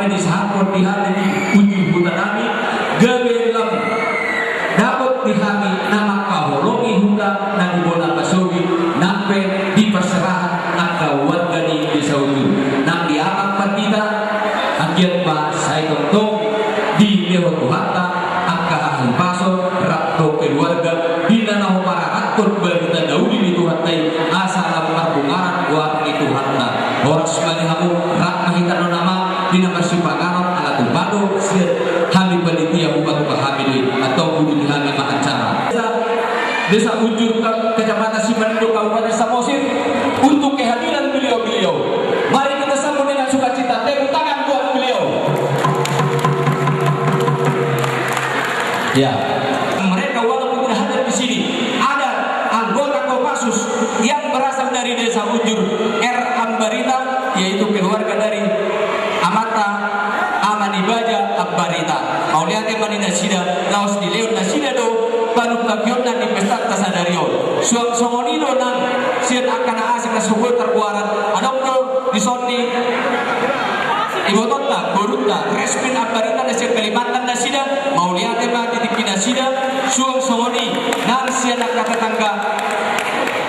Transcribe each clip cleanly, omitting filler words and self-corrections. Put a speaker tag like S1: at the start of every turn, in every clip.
S1: di sahapon di hati ujung hutanami gabelam dapat dihami nama kaholongi huta nang bola pasogi nampe di perserahan angka warga di desa ujung nang diamak patita agiat pa saya tong di lewat tuhata angka ahli paso rakto keluarga di nanaho para atur berita daudi di tuhatai asal pengaran warga di tuhata horas malihamu rak mahitan nama di nama sipakanot ala tubado sir hami panitia bupati pahamili atau budi hami mahancara desa ujung kecamatan Simandung Kabupaten Samosir untuk kehadiran beliau-beliau. Mari kita sambut dengan sukacita, tepuk tangan buat beliau. Ya, mereka walaupun tidak hadir di sini, ada anggota Kopassus yang berasal dari desa Ujur R. Ambarita, yaitu keluarga dari Amata Amanibaja Ambarita. Mauliate manina sida, laos di leon na sida do, panuk lagion na di pesta tasadario. Suang songonino nang sian akan asik na subur terkuaran. Adok do di sonni ibototna, borutna, respin Ambarita na sian Kalimantan na sida, mauliate ma titipi na sida, suang songoni nang sian akatatangga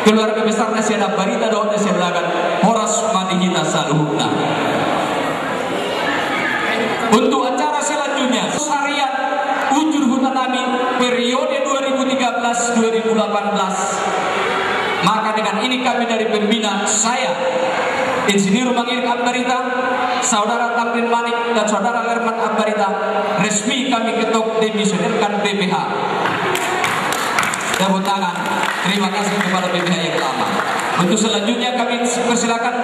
S1: keluarga besar na sian Ambarita do na sian lagan horas manihita saluhna. Untuk acara selanjutnya Syariat Ujur Hutanami periode 2013-2018. Maka dengan ini kami dari pembina, saya Insinyur Mangir Ambarita, Saudara Tamrin Manik dan Saudara Lerman Ambarita, resmi kami ketok demisionirkan BPH. Tepuk tangan. Terima kasih kepada BPH yang lama. Untuk selanjutnya kami persilakan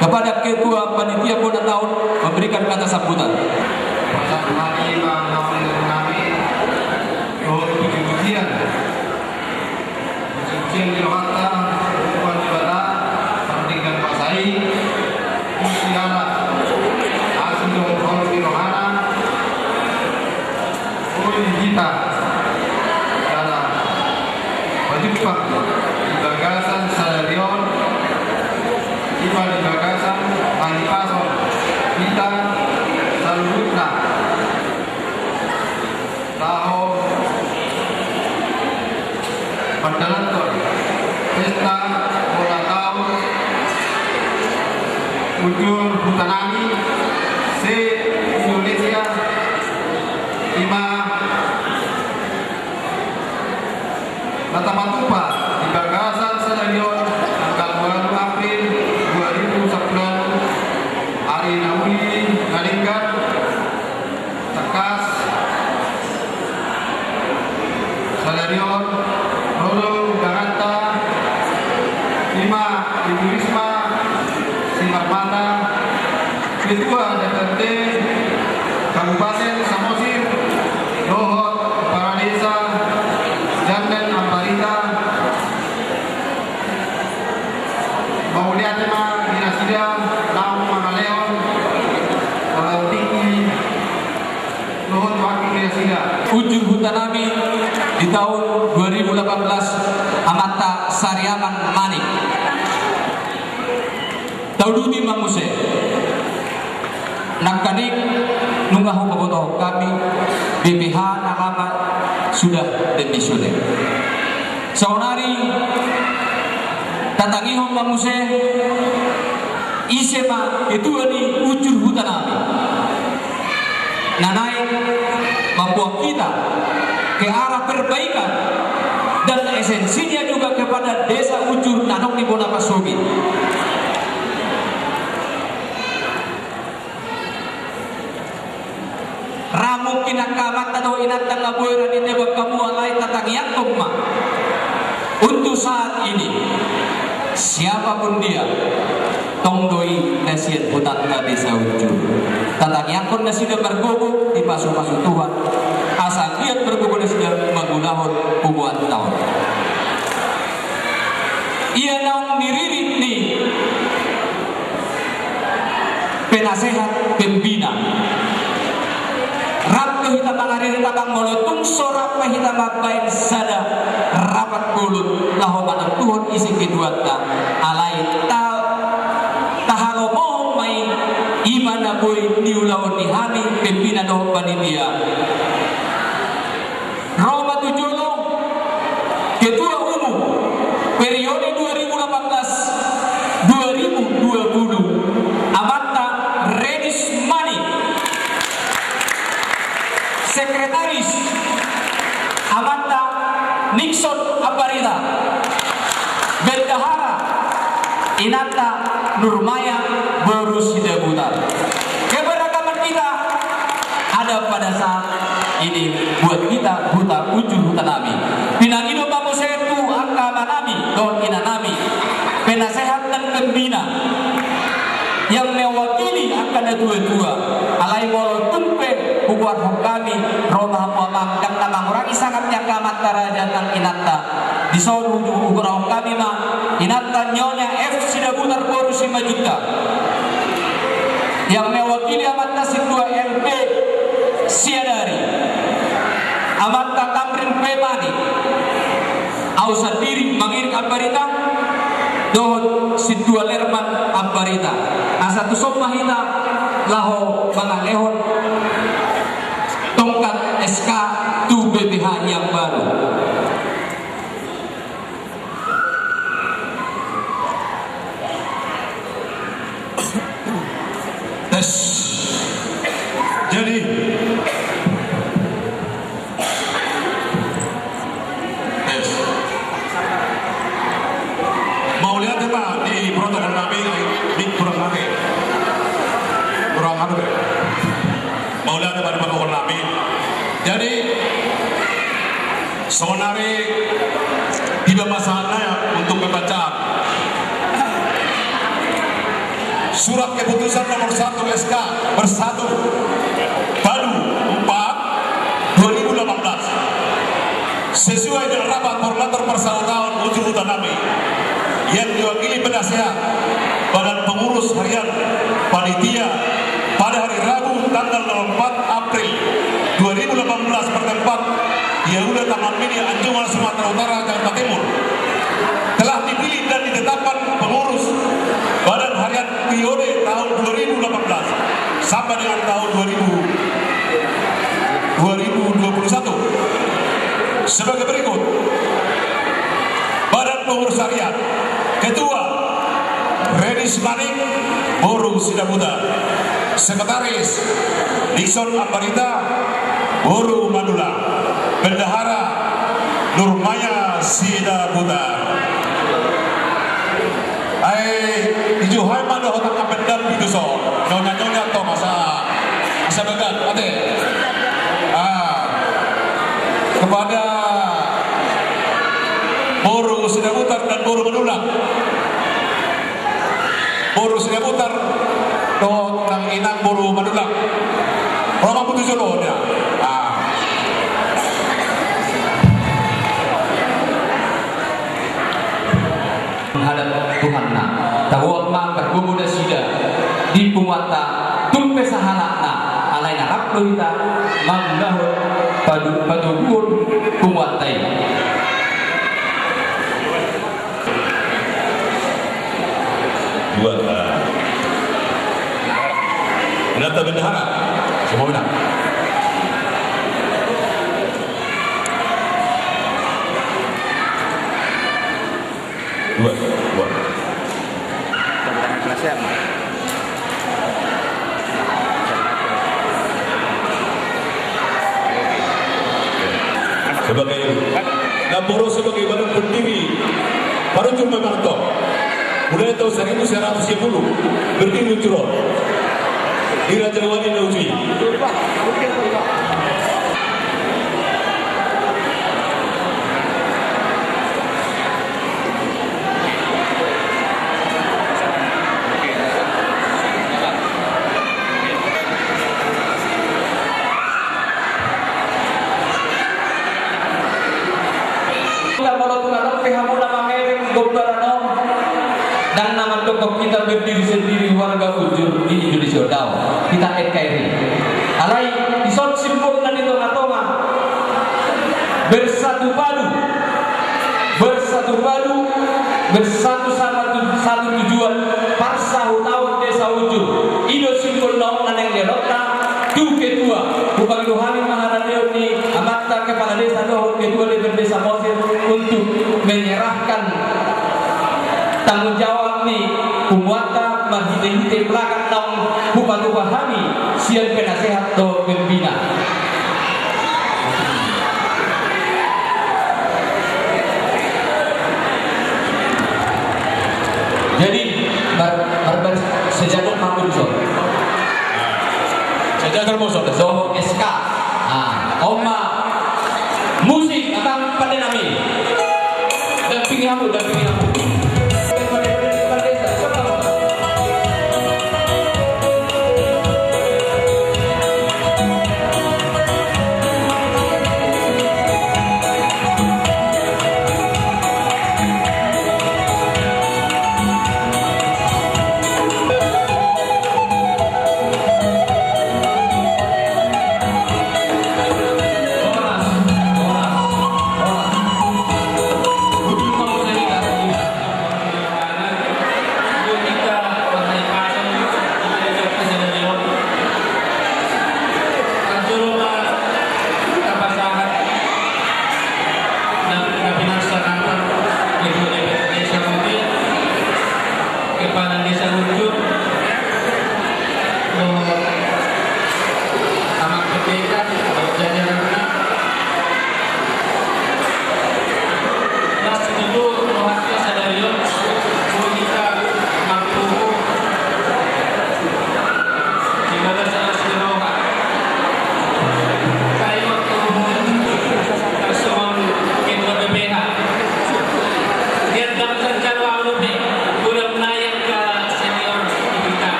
S1: kepada Ketua Panitia Boda Tahun memberikan kata sambutan.
S2: Bagasan Salarion, Iba di Bagasan, Alipaso, kita Salurutna, Taho, Pandalantor, Pesta, Bola Tahun, Ujur Hutanami, C. Indonesia, 5 Matamatupa di Bagasan Salarion tanggal 2 April 2011 hari Nauli Ngalinggan Tekas Salarion Roro Garanta 5 Ibu Risma Simarmata Ketua DPRD Kabupaten Samosir Dohot Kepala Desa Janten Ambarita Mauliatema Dinasida Naum Manaleon Walau Tinggi Luhut Wakil Dinasida.
S1: Ujur Hutanami di tahun 2018 Amata Sariaman Manik Taududi Manguse Nangkadik Nungahu Kabotoh kami BPH Nakama sudah demisioner. Saunari tatangihong Manguse Isema itu di Ujur Hutanami nanai membawa kita ke arah perbaikan dan esensinya juga kepada desa Ujur Nanok di Bonapasogi. Ramu kinakamat atau inatang ngabuiran ini kamu alai tatangiak koma. Untuk saat ini siapapun dia tongdoi nasihat hutan desa Ujur tatangiak kon nasihat bergogo di pasu-pasu Tuhan asal lihat bergogo nasihat menggunakan bubuan tahun. Ia naung diririt nih penasehat pembina Rabto kita mengarir tabang molotung sorak mahita mabain sada rapat bulut laho manang Tuhan isi kedua ta alai tahalomo mai imana boy niulaon ni hani pembina do panitia Roma Tujolo Ketua Umum periode 2018-2020 Amanta Redis Mani Sekretaris Amanta Nixon Aparida Bendahara Inata Nurmaya Boru Sidabutar. Keberagaman kita ada pada saat ini buat kita buta ujung hutan nami. Pinangino papo setu akama nami don ina nami. Penasehat dan pembina yang mewakili akan dua-dua alai molo tumpe bukuan kami Roma Muhammad dan nama orang sangatnya kamat karajatan inata di soru bukuan kami mah inata nyonya F Sidabutar Boru Simajuta yang mewakili amata situa LP Siadari amata Tamrin Pemani Ausa diri mangir Ambarita dohon situa Lerman Ambarita asatu somahina laho mangalehon tongkat SK tu BPH yang baru.
S3: Tes. Jadi tes. Mau lihat ya Pak di protokol kami ini kurang aneh. Kurang aneh. Mau lihat ya Pak di protokol kami. Jadi sebenarnya tidak masalahnya untuk pembacaan surat keputusan nomor 1 SK bersatu Padu 4 2018 sesuai dengan rapat koordinator persaudaraan ujung hutan nami yang diwakili penasehat Badan Pengurus Harian Panitia pada hari Rabu tanggal 4 April 2018 bertempat di Yahuda Taman Mini Anjungan Sumatera Utara Jakarta Timur telah dipilih dan ditetapkan pengurus Badan Harian periode tahun 2018 sampai dengan tahun 2021 sebagai berikut. Badan Pengurus Harian Ketua Redis Manik Boru Sidabutar, Sekretaris Nixon Ambarita Boru Madula, Bendahara Nurmaya Sidabutar. Dijuhai mana otak kapendam gitu so, nyonya to masa bagan, ate. Kepada Boru Sidabutar dan Boru Madulang, Boru Sidabutar do nang inang Boru Madulang, Roma Putu Jolonya.
S1: Menghadap Tuhan na tawag mang bergumuda sida di pumuata tumpe sahalakna alai narap loita manggahut padugur pumuatai
S3: Dua Nata Bendahara semua benar. Dua. Sebagai Namboro sebagai badan berdiri baru cuma Marto mulai tahun 1910 berdiri Curol di Raja Wali Nauji.
S1: dan nama tokoh kita berdiri sendiri warga ujur di Indonesia Dao kita NKRI alai isot simpulkan itu atoma bersatu padu bersatu sama satu tujuan parsa tahun desa ujur Indo upang iluhangin maharadeo ni Amata Kepala Desa Dohot kedua di Desa Mosir untuk menyerahkan tanggung jawab ni Umuata Mahite belakang tahun Bupati Wahami siang penasehat do pembina. Jadi barbar sejajar mampu so. Sejajar musuh so SK. Oma musik akan pada nami. Dan pilih aku.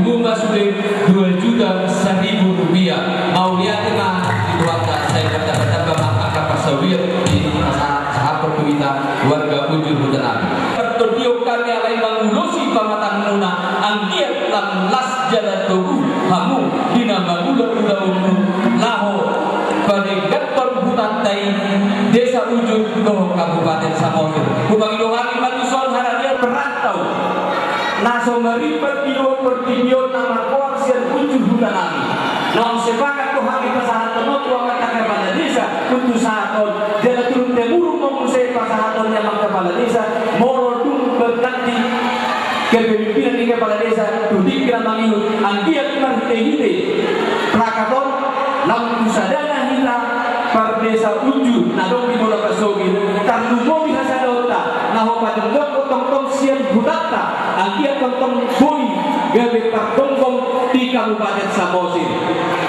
S1: Bunga sudah 2.100.000 rupiah. Mau lihat mah itu angka saya bertambah angka pasawir di saat pertuita warga Ujur Hutan. Pertudiok kami alai mangulusi pamatang nuna anggiat lam las jalan tubuh hamu dina mangula udaunu laho pada gator hutan tai Desa Ujur Doh Kabupaten Samosir. Bupati Dohani Matusol haradia perantau naso meripat kilo pertinjau nama kuang sian Ujur Hutan Ami. Naon sepakat ko haki pasahaton mo tuang kata kepala desa untuk sahaton jala turun temurung mengusai pasahaton yang kepala desa moro tung berganti kepemimpinan di kepala desa tudik gramangiyut anggiat marhite prakaton lam kusadana hila par desa Ujur nadong di bola pasogi kartu mo bisa sadota naho padendok otong-tong sian hutata anggiat otong boy gabe partongkong di Kabupaten Samosir.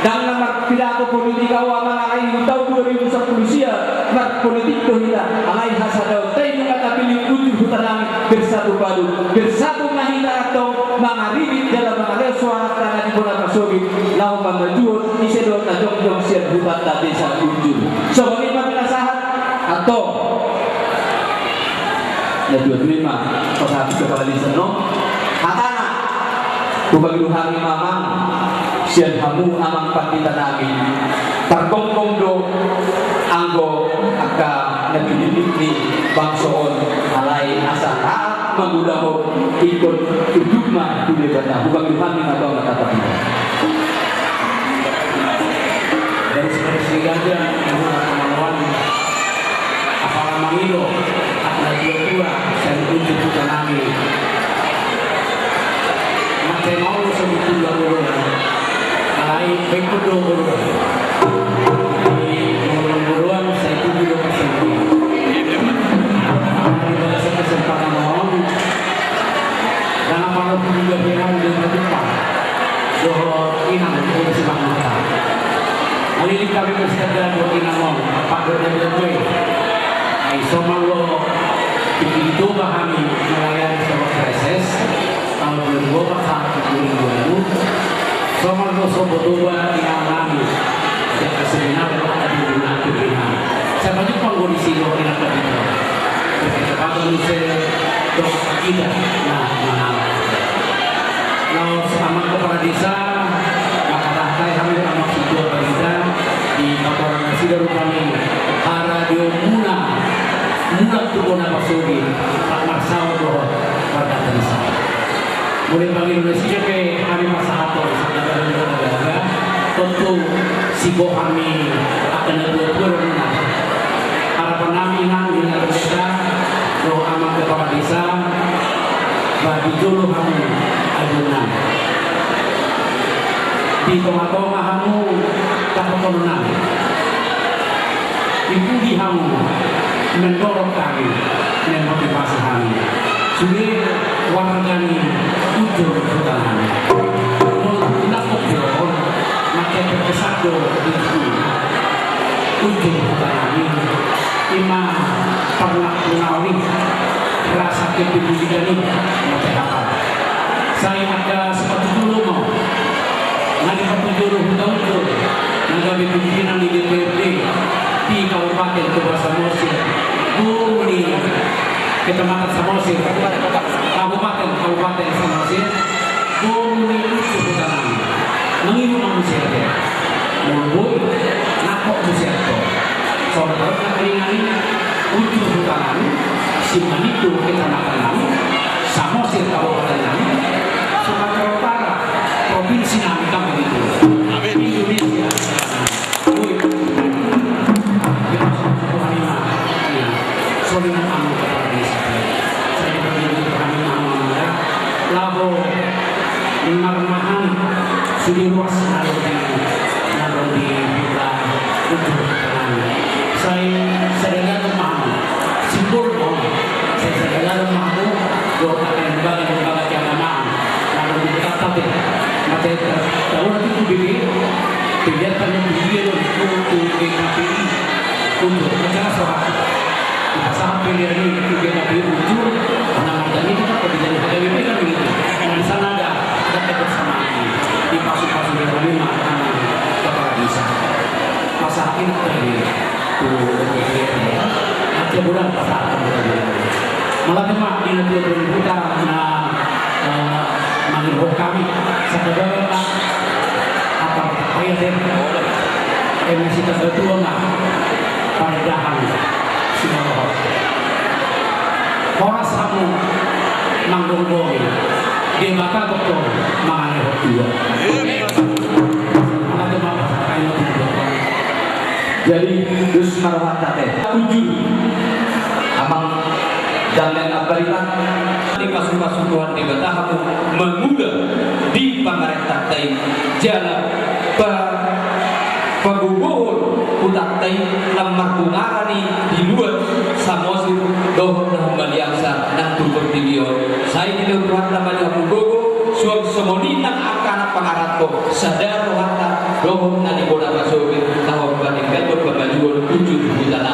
S1: Dan nama pidato politika wa mangai tahun 2010 sia mat politik dohita alai hasadau tei kata pilih Ujur Hutan Ami bersatu padu bersatu mahita atau mangaribit dalam mengalir suara tanah di Bola Pasogi lau pamajuan isedot tajong sian hutan desa Ujur. Sobat lima penasahat atau ya 25 pasahati kepala desa no hatana Bupati Duhani mamang sian hamu amang pandita nami tergongkong do anggo aka nagdidik ni bangsoon mengudah ikut ujungma di debata bukan Tuhan atau nggak kata kita.
S4: Dan seperti ganja kemauan apalagi mangilo atau dua saya tunjuk ke kami macam mau sebut dua lain baik dua di buruan saya tunjuk dua di kesempatan mohon dan apalagi juga bilang dengan depan doa inang untuk semangat. Hari ini kami bersedia doa inamon Pak Dr. Joy. Ay somalo itu kami melayani sebuah krisis tahun 2021 somalo sobodoa yang kami sejak seminar tadi bulan pilihan. Saya banyak penggolisi doa inamon itu. Kita bangun doa kita. Nah, selamat kepada desa. Saya kami amat sebuah berita di laporan sidang kami Radio Muna Tugona Pasogi Pak Marsau doa pada desa. Mulai bagi Indonesia ke kami masa atau sekarang negara tentu sibo kami akan berbuat harapan kami nang dengan desa doa amat kepada desa bagi dulu kami adunan. Di tengah-tengah kamu tak keturunan ibu di kamu mendorong kami dan motivasi kami sudah warga ini ujung pertahanan tidak kecil maka bersatu itu ujung pertahanan imam pernah mengalami rasa kepedulian ini masyarakat. Saya ada seperti dulu mau nanti pertujuh tahun itu nanti pimpinan di DPRD di Kabupaten Toba Samosir Bumi Kecamatan Samosir Kabupaten Samosir Bumi Ucu Putaran mengimu manusia Mulbui Nakok Musiato Sobat Nakringani Ucu Putaran Simanitu Kecamatan Samosir Kabupaten Sumatera Utara provinsi kami itu Indonesia. Soalnya kamu kepada desa. Saya berdiri kami namanya. Lalu marmahan sudah luas naruh di bulan untuk saya sedang memahami simbol saya sedang memahami doa dan lembaga keagamaan lalu dikatakan materi tahun itu dibeli kegiatan yang dibeli untuk KPI untuk acara sholat sampai dari itu KPI muncul karena macam ini kita pergi dari KPI kan begitu karena di sana ada kebersamaan di pasu-pasu yang kami makan kepala desa masa ini tadi nanti bulan pasar malah cuma di nanti kita mengimbau kami sekedar apa kaya deh emisi terbetul nggak pada dahan semua orang kamu manggonggong dia bakal betul mengalih dua
S1: jadi dus marwata teh tujuh abang dan abaritan di pasukan Tuhan di Batahamu mengudah di pamarentah teh jalan pengubur utak teh lemah bungarani di luar Samosir dohor dan baliangsa dan tubuh video saya tidak Tuhan namanya mugogo suam semonina akan pengaratko sadar rohata dohor nadi bola basowi tahun banding betul pembajuan tujuh bulan